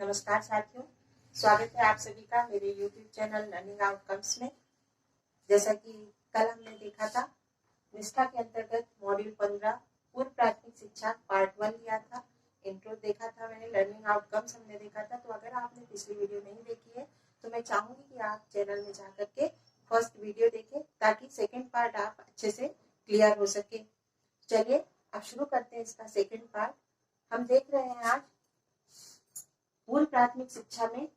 नमस्कार साथियों, स्वागत है आप सभी का मेरे YouTube चैनल लर्निंग आउटकम्स में। जैसा कि कल हमने देखा था, निष्ठा के अंतर्गत मॉड्यूल 15 पूर्व प्राथमिक शिक्षा पार्ट 1 लिया था। इंट्रो देखा था मैंने, लर्निंग आउटकम्स हमने देखा था। तो अगर आपने पिछली वीडियो नहीं देखी है तो मैं चाहूंगी कि आप चैनल में जाकर के फर्स्ट वीडियो देखें ताकि सेकेंड पार्ट आप अच्छे से क्लियर हो सके। चलिए अब शुरू करते हैं इसका सेकेंड पार्ट। हम देख रहे हैं आज पूर्व प्राथमिक शिक्षा में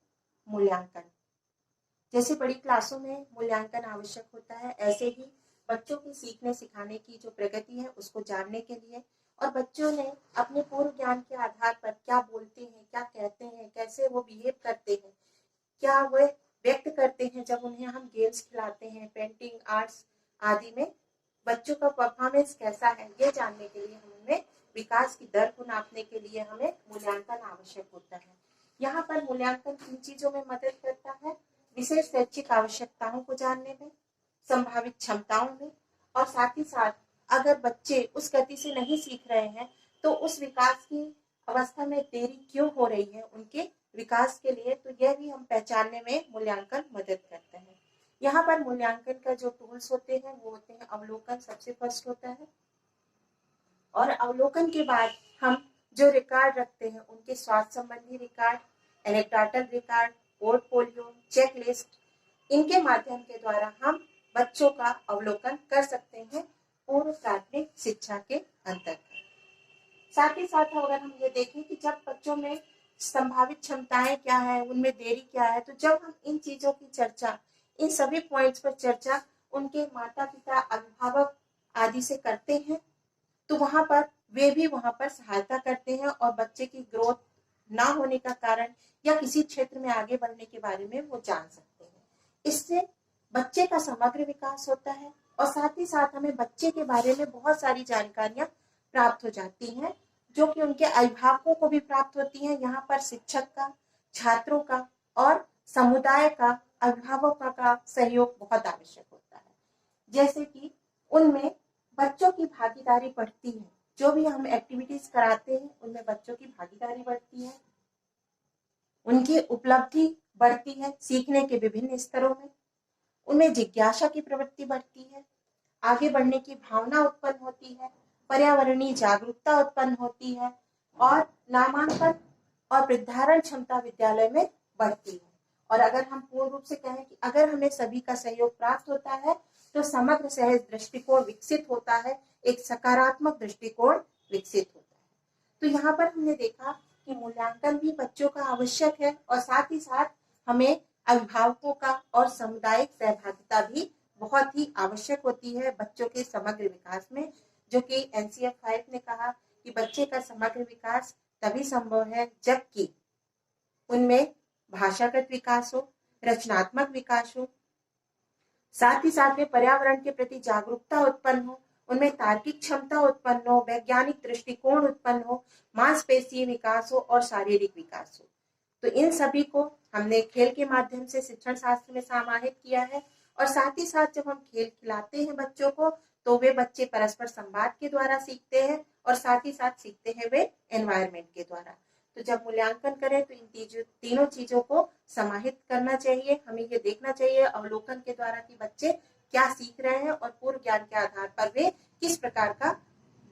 मूल्यांकन। जैसे बड़ी क्लासों में मूल्यांकन आवश्यक होता है, ऐसे ही बच्चों की सीखने सिखाने की जो प्रगति है उसको जानने के लिए और बच्चों ने अपने पूर्व ज्ञान के आधार पर क्या बोलते हैं, क्या कहते हैं, कैसे वो बिहेव करते हैं, क्या वे व्यक्त करते हैं जब उन्हें हम गेम्स खिलाते हैं, पेंटिंग, आर्ट्स आदि में बच्चों का परफॉर्मेंस कैसा है, ये जानने के लिए हमें विकास की दर को नापने के लिए हमें मूल्यांकन आवश्यक होता है। यहाँ पर मूल्यांकन किन चीजों में मदद करता है? विशेष शैक्षिक आवश्यकताओं को जानने में, संभावित क्षमताओं में, और साथ ही साथ अगर बच्चे उस गति से नहीं सीख रहे हैं तो उस विकास की अवस्था में देरी क्यों हो रही है उनके विकास के लिए, तो यह भी हम पहचानने में मूल्यांकन मदद करते हैं। यहाँ पर मूल्यांकन का जो टूल्स होते हैं वो होते हैं अवलोकन, सबसे फर्स्ट होता है। और अवलोकन के बाद हम जो रिकॉर्ड रखते हैं उनके स्वास्थ्य संबंधी record, anecdotal record, portfolio, checklist, इनके माध्यम के द्वारा हम बच्चों का अवलोकन कर सकते हैं पूर्व प्राथमिक शिक्षा के अंतर्गत। साथ ही साथ अगर हम ये देखें कि जब बच्चों में संभावित क्षमताएं क्या है, उनमें देरी क्या है, तो जब हम इन चीजों की चर्चा, इन सभी पॉइंट्स पर चर्चा उनके माता पिता, अभिभावक आदि से करते हैं तो वहां पर वे भी वहां पर सहायता करते हैं और बच्चे की ग्रोथ ना होने का कारण या किसी क्षेत्र में आगे बढ़ने के बारे में वो जान सकते हैं। इससे बच्चे का समग्र विकास होता है और साथ ही साथ हमें बच्चे के बारे में बहुत सारी जानकारियां प्राप्त हो जाती हैं जो कि उनके अभिभावकों को भी प्राप्त होती हैं। यहाँ पर शिक्षक का, छात्रों का और समुदाय का, अभिभावकों का सहयोग बहुत आवश्यक होता है। जैसे कि उनमें बच्चों की भागीदारी बढ़ती है, जो भी हम एक्टिविटीज कराते हैं उनमें बच्चों की भागीदारी बढ़ती है, उनकी उपलब्धि बढ़ती है सीखने के विभिन्न स्तरों में, उनमें जिज्ञासा की प्रवृत्ति बढ़ती है, आगे बढ़ने की भावना उत्पन्न होती है, पर्यावरणीय जागरूकता उत्पन्न होती है और नामांकन और वृद्धारण क्षमता विद्यालय में बढ़ती है। और अगर हम पूर्ण रूप से कहें कि अगर हमें सभी का सहयोग प्राप्त होता है तो समग्र सहज दृष्टिकोण विकसित होता है, एक सकारात्मक दृष्टिकोण विकसित होता है। तो यहाँ पर हमने देखा कि मूल्यांकन भी बच्चों का आवश्यक है और साथ ही साथ हमें अभिभावकों का और सामुदायिक सहभागिता भी बहुत ही आवश्यक होती है बच्चों के समग्र विकास में, जो कि NCF 5 ने कहा कि बच्चे का समग्र विकास तभी संभव है जबकि उनमें भाषागत विकास हो, रचनात्मक विकास हो, साथ ही साथ में पर्यावरण के प्रति जागरूकता उत्पन्न हो, उनमें तार्किक क्षमता उत्पन्न हो, वैज्ञानिक दृष्टिकोण उत्पन्न हो, मांसपेशीय विकास हो और शारीरिक विकास हो। तो इन सभी को हमने खेल के माध्यम से शिक्षण शास्त्र में समाहित किया है और साथ ही साथ जब हम खेल खिलाते हैं बच्चों को तो वे बच्चे परस्पर संवाद के द्वारा सीखते हैं और साथ ही साथ सीखते हैं वे एनवायरमेंट के द्वारा। तो जब मूल्यांकन करें तो इन तीनों चीजों को समाहित करना चाहिए। हमें ये देखना चाहिए अवलोकन के द्वारा कि बच्चे क्या सीख रहे हैं और पूर्व ज्ञान के आधार पर वे किस प्रकार का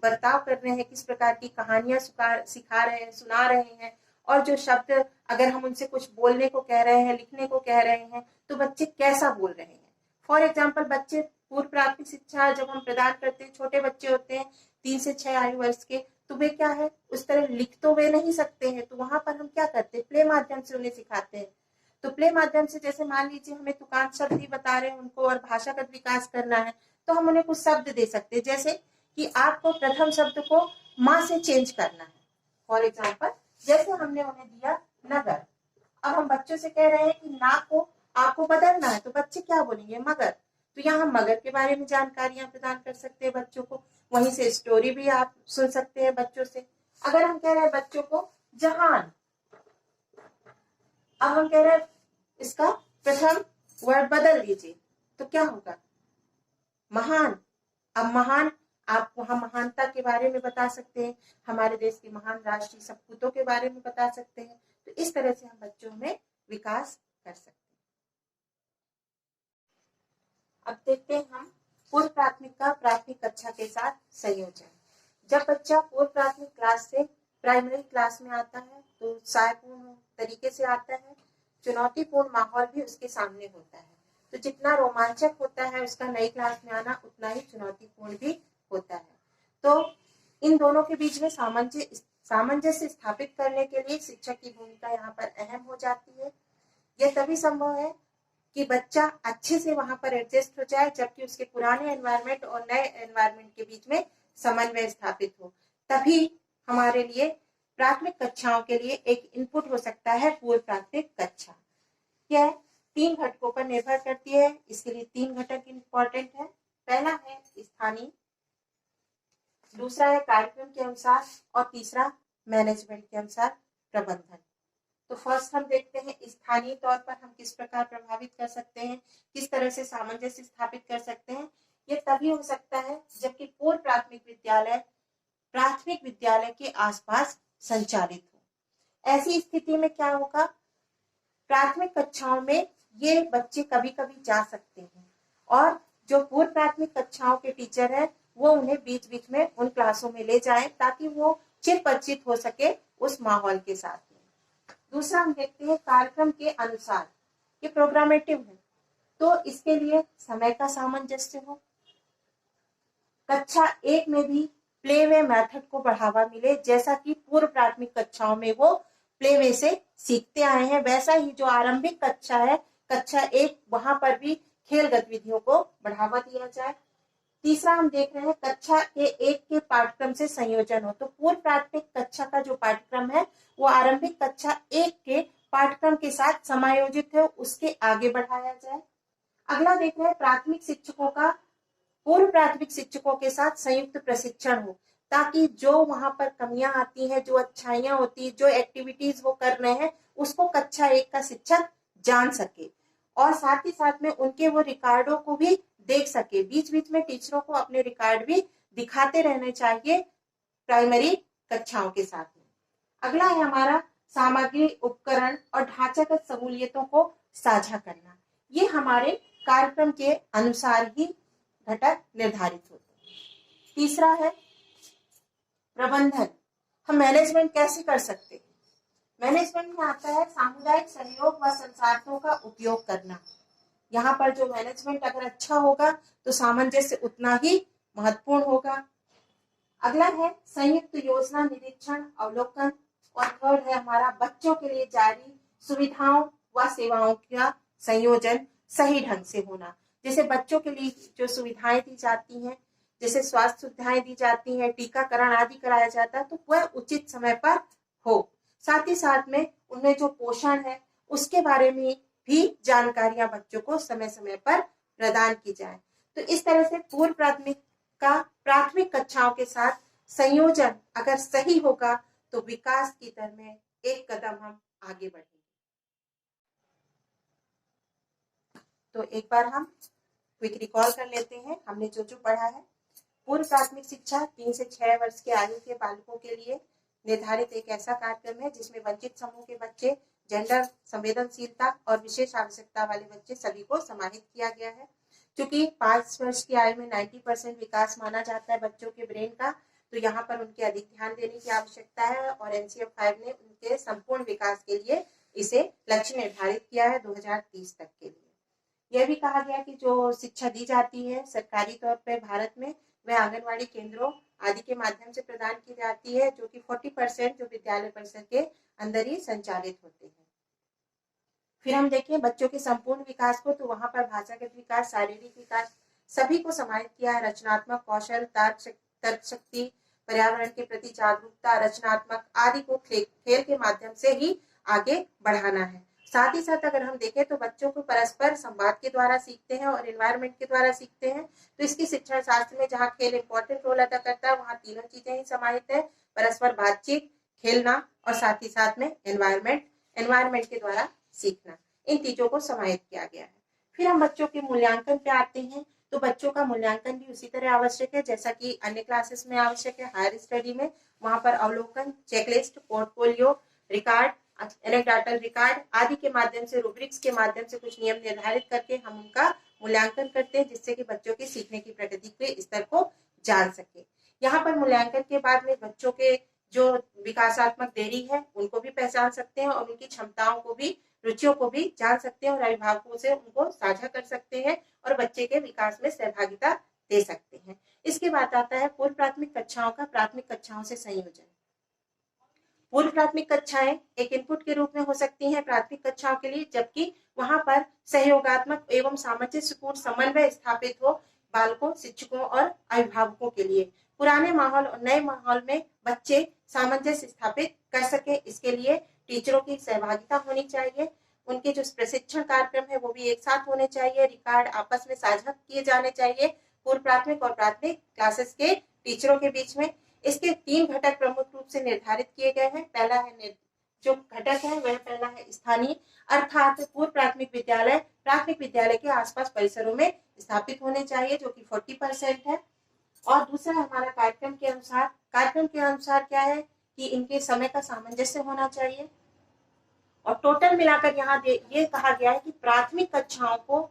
बर्ताव कर रहे हैं, किस प्रकार की कहानियां सिखा रहे हैं, सुना रहे हैं, और जो शब्द अगर हम उनसे कुछ बोलने को कह रहे हैं, लिखने को कह रहे हैं तो बच्चे कैसा बोल रहे हैं। फॉर एग्जाम्पल, बच्चे पूर्व प्राथमिक शिक्षा जब हम प्रदान करते हैं, छोटे बच्चे होते हैं 3 से 6 आयु वर्ष के, तो वे क्या है उस तरह लिख तो वे नहीं सकते हैं, तो वहां पर हम क्या करते हैं, प्ले माध्यम से उन्हें सिखाते हैं। तो प्ले माध्यम से जैसे मान लीजिए हमें तुकांत शब्द ही बता रहे हैं उनको और भाषागत विकास करना है तो हम उन्हें कुछ शब्द दे सकते हैं, जैसे कि आपको प्रथम शब्द को माँ से चेंज करना है। फॉर एग्जाम्पल, जैसे हमने उन्हें दिया नगर, अब हम बच्चों से कह रहे हैं कि ना को आपको बदलना है, तो बच्चे क्या बोलेंगे, मगर। तो यहाँ हम मगर के बारे में जानकारियां प्रदान कर सकते हैं बच्चों को, वहीं से स्टोरी भी आप सुन सकते हैं बच्चों से। अगर हम कह रहे हैं बच्चों को जहान, अब हम कह रहे हैं इसका प्रथम वर्ड बदल दीजिए, तो क्या होगा, महान। अब महान, आप वहां महानता के बारे में बता सकते हैं, हमारे देश के महान राष्ट्रीय सपूतों के बारे में बता सकते हैं। तो इस तरह से हम बच्चों में विकास कर सकते हैं। अब देखते हैं हम पूर्व प्राथमिक का प्राथमिक कक्षा के साथ संयोजन। जब बच्चा पूर्व प्राथमिक क्लास से प्राइमरी क्लास में आता है तो उत्साहपूर्ण तरीके से आता है, चुनौतीपूर्ण माहौल भी उसके सामने होता है। तो जितना रोमांचक होता है उसका नई क्लास में आना, उतना ही चुनौतीपूर्ण भी होता है। तो इन दोनों के बीच में सामंजस्य स्थापित करने के लिए शिक्षक की भूमिका यहाँ पर अहम हो जाती है। यह तभी संभव है कि बच्चा अच्छे से वहां पर एडजस्ट हो जाए, जबकि उसके पुराने एनवायरनमेंट और नए एनवायरनमेंट के बीच में समन्वय स्थापित हो। तभी हमारे लिए प्राथमिक कक्षाओं के लिए एक इनपुट हो सकता है पूर्व प्राथमिक कक्षा। यह 3 घटकों पर निर्भर करती है। इसके लिए 3 घटक इंपॉर्टेंट है। पहला है स्थानीय, दूसरा है कार्यक्रम के अनुसार और तीसरा मैनेजमेंट के अनुसार प्रबंधन। तो फर्स्ट हम देखते हैं स्थानीय तौर पर हम किस प्रकार प्रभावित कर सकते हैं, किस तरह से सामंजस्य स्थापित कर सकते हैं। यह तभी हो सकता है जबकि पूर्व प्राथमिक विद्यालय प्राथमिक विद्यालय के आसपास संचालित हो। ऐसी स्थिति में क्या होगा, प्राथमिक कक्षाओं में ये बच्चे कभी कभी जा सकते हैं और जो पूर्व प्राथमिक कक्षाओं के टीचर है वो उन्हें बीच बीच में उन क्लासों में ले जाएं ताकि वो चिर परिचित हो सके उस माहौल के साथ में। दूसरा हम देखते हैं कार्यक्रम के अनुसार, ये प्रोग्रामेटिव है, तो इसके लिए समय का सामंजस्य हो। कक्षा 1 में भी प्लेवे मेथड को बढ़ावा मिले, जैसा कि पूर्व प्राथमिक कक्षाओं में वो प्लेवे से सीखते आए हैं, वैसा ही जो आरंभिक कक्षा है कक्षा 1 वहां पर भी खेल गतिविधियों को बढ़ावा दिया जाए। तीसरा हम देख रहे हैं कक्षा के 1 के पाठ्यक्रम से संयोजन हो। तो पूर्व प्राथमिक कक्षा का जो पाठ्यक्रम है वो आरंभिक कक्षा 1 के पाठ्यक्रम के साथ समायोजित है, उसके आगे बढ़ाया जाए। अगला देख रहे हैं प्राथमिक शिक्षकों का पूर्व प्राथमिक शिक्षकों के साथ संयुक्त प्रशिक्षण हो, ताकि जो वहां पर कमियां आती हैं, जो अच्छाइयां होती, जो एक्टिविटीज वो कर रहे हैं उसको कक्षा 1 का शिक्षक जान सके और साथ ही साथ में उनके वो रिकॉर्डों को भी देख सके। बीच बीच में टीचरों को अपने रिकॉर्ड भी दिखाते रहने चाहिए प्राइमरी कक्षाओं के साथ में। अगला है हमारा सामग्री, उपकरण और ढांचागत सहूलियतों को साझा करना। ये हमारे कार्यक्रम के अनुसार ही घटक निर्धारित होते हैं। तीसरा है प्रबंधन। हम मैनेजमेंट कैसे कर सकते हैं? मैनेजमेंट में आता है सामुदायिक सहयोग व संसाधनों का उपयोग करना। यहाँ पर जो मैनेजमेंट अगर अच्छा होगा तो सामंजस्य उतना ही महत्वपूर्ण होगा। अगला है संयुक्त योजना निरीक्षण अवलोकन और थर्ड है हमारा बच्चों के लिए जारी सुविधाओं व सेवाओं का संयोजन सही ढंग से होना। जैसे बच्चों के लिए जो सुविधाएं दी जाती हैं, जैसे स्वास्थ्य सुविधाएं दी जाती हैं, टीकाकरण आदि कराया जाता है, तो वह उचित समय पर हो। साथ ही साथ में उनमें जो पोषण है उसके बारे में भी जानकारियां बच्चों को समय समय पर प्रदान की जाए। तो इस तरह से पूर्व प्राथमिक का प्राथमिक कक्षाओं के साथ संयोजन अगर सही होगा तो विकास की दर में एक कदम हम आगे बढ़ेंगे। तो एक बार हम क्विक रिकॉल कर लेते हैं हमने जो जो पढ़ा है। पूर्व प्राथमिक शिक्षा 3 से 6 वर्ष के आयु के बालकों के लिए निर्धारित एक ऐसा कार्यक्रम है जिसमें वंचित समूह के बच्चे, जेंडर संवेदनशीलता और विशेष आवश्यकता वाले बच्चे सभी को समाहित किया गया है। क्योंकि 5 वर्ष की आयु में 90% विकास माना जाता है बच्चों के ब्रेन का, तो यहाँ पर उनके अधिक ध्यान देने की आवश्यकता है और NCF 5 ने उनके संपूर्ण विकास के लिए इसे लक्ष्य निर्धारित किया है 2030 तक के लिए। यह भी कहा गया कि जो शिक्षा दी जाती है सरकारी तौर पर भारत में वह आंगनवाड़ी केंद्रों आदि के माध्यम से प्रदान की जाती है, जो कि 40% जो विद्यालय परिसर के अंदर ही संचालित होते हैं। फिर हम देखें बच्चों के संपूर्ण विकास को, तो वहां पर भाषागत विकास, शारीरिक विकास सभी को समाहित किया है। रचनात्मक कौशल, तर्क शक्ति, पर्यावरण के प्रति जागरूकता, रचनात्मक आदि को खेल के माध्यम से ही आगे बढ़ाना है। साथ ही साथ अगर हम देखें तो बच्चों को परस्पर संवाद के द्वारा सीखते हैं और एनवायरनमेंट के द्वारा सीखते हैं। तो इसकी शिक्षा शास्त्र में जहाँ खेल इंपॉर्टेंट रोल अदा करता है वहाँ तीनों चीजें ही समाहित है, परस्पर बातचीत, खेलना और साथ ही साथ में एनवायरनमेंट के द्वारा सीखना, इन चीजों को समाहित किया गया है। फिर हम बच्चों के मूल्यांकन पे आते हैं। तो बच्चों का मूल्यांकन भी उसी तरह आवश्यक है जैसा कि अन्य क्लासेस में आवश्यक है। हायर स्टडी में वहां पर अवलोकन, checklist, portfolio, record anecdotal record आदि के माध्यम से, रूब्रिक्स के माध्यम से कुछ नियम निर्धारित करके हम उनका मूल्यांकन करते हैं, जिससे कि बच्चों के सीखने की प्रगति के स्तर को जान सके। यहाँ पर मूल्यांकन के बाद में बच्चों के जो विकासात्मक देरी है उनको भी पहचान सकते हैं और उनकी क्षमताओं को भी, रुचियों को भी जान सकते हैं और अभिभावकों से उनको साझा कर सकते हैं और बच्चे के विकास में सहभागिता दे सकते हैं। इसके बाद आता है पूर्व प्राथमिक कक्षाओं का प्राथमिक कक्षाओं से संयोजन। पूर्व प्राथमिक कक्षाएं एक इनपुट के रूप में हो सकती हैं प्राथमिक कक्षाओं के लिए, जबकि वहां पर सहयोगात्मक एवं सामंजस्यपूर्ण समन्वय स्थापित हो बालकों, शिक्षकों और अभिभावकों के लिए। पुराने माहौल और नए माहौल में बच्चे सामंजस्य स्थापित कर सके, इसके लिए टीचरों की सहभागिता होनी चाहिए। उनके जो प्रशिक्षण कार्यक्रम है वो भी एक साथ होने चाहिए। रिकॉर्ड आपस में साझा किए जाने चाहिए पूर्व प्राथमिक और प्राथमिक क्लासेस के टीचरों के बीच में। इसके 3 घटक प्रमुख रूप से निर्धारित किए गए हैं। पहला है जो घटक है वह पहला है स्थानीय, अर्थात पूर्व प्राथमिक विद्यालय के आसपास परिसरों में स्थापित होने चाहिए, जो कि 40% है। और दूसरा हमारा कार्यक्रम के अनुसार क्या है कि इनके समय का सामंजस्य होना चाहिए। और टोटल मिलाकर यहाँ ये कहा गया है कि प्राथमिक कक्षाओं को,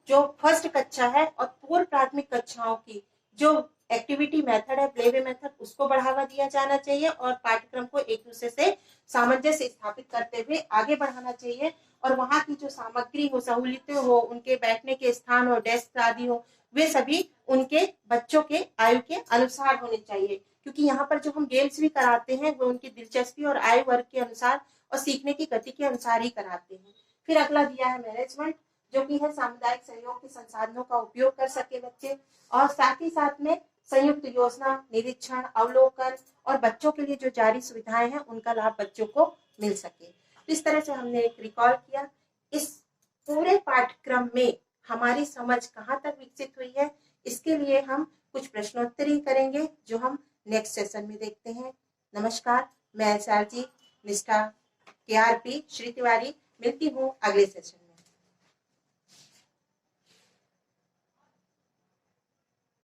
जो फर्स्ट कक्षा है और पूर्व प्राथमिक कक्षाओं की जो एक्टिविटी मेथड है, प्लेवे मेथड, उसको बढ़ावा दिया जाना चाहिए और पाठ्यक्रम को एक दूसरे से सामंजस्य स्थापित करते हुए आगे बढ़ाना चाहिए। और वहां की जो सामग्री हो, सहूलियतें हो, उनके बैठने के स्थान हो, डेस्क आदि हो, वे सभी उनके बच्चों के आयु के अनुसार होने चाहिए, क्योंकि यहाँ पर जो हम गेम्स भी कराते हैं वो उनकी दिलचस्पी और आयु वर्ग के अनुसार और सीखने की गति के अनुसार ही कराते हैं। फिर अगला दिया है मैनेजमेंट, जो कि है सामुदायिक सहयोग के संसाधनों का उपयोग कर सके बच्चे, और साथ ही साथ में संयुक्त योजना, निरीक्षण, अवलोकन और बच्चों के लिए जो जारी सुविधाएं हैं उनका लाभ बच्चों को मिल सके। तो इस तरह से हमने एक रिकॉल किया। इस पूरे पाठ्यक्रम में हमारी समझ कहाँ तक विकसित हुई है, इसके लिए हम कुछ प्रश्नोत्तरी करेंगे, जो हम नेक्स्ट सेशन में देखते हैं। नमस्कार, मैं SRG निष्ठा KRP श्री तिवारी मिलती हूँ अगले सेशन में।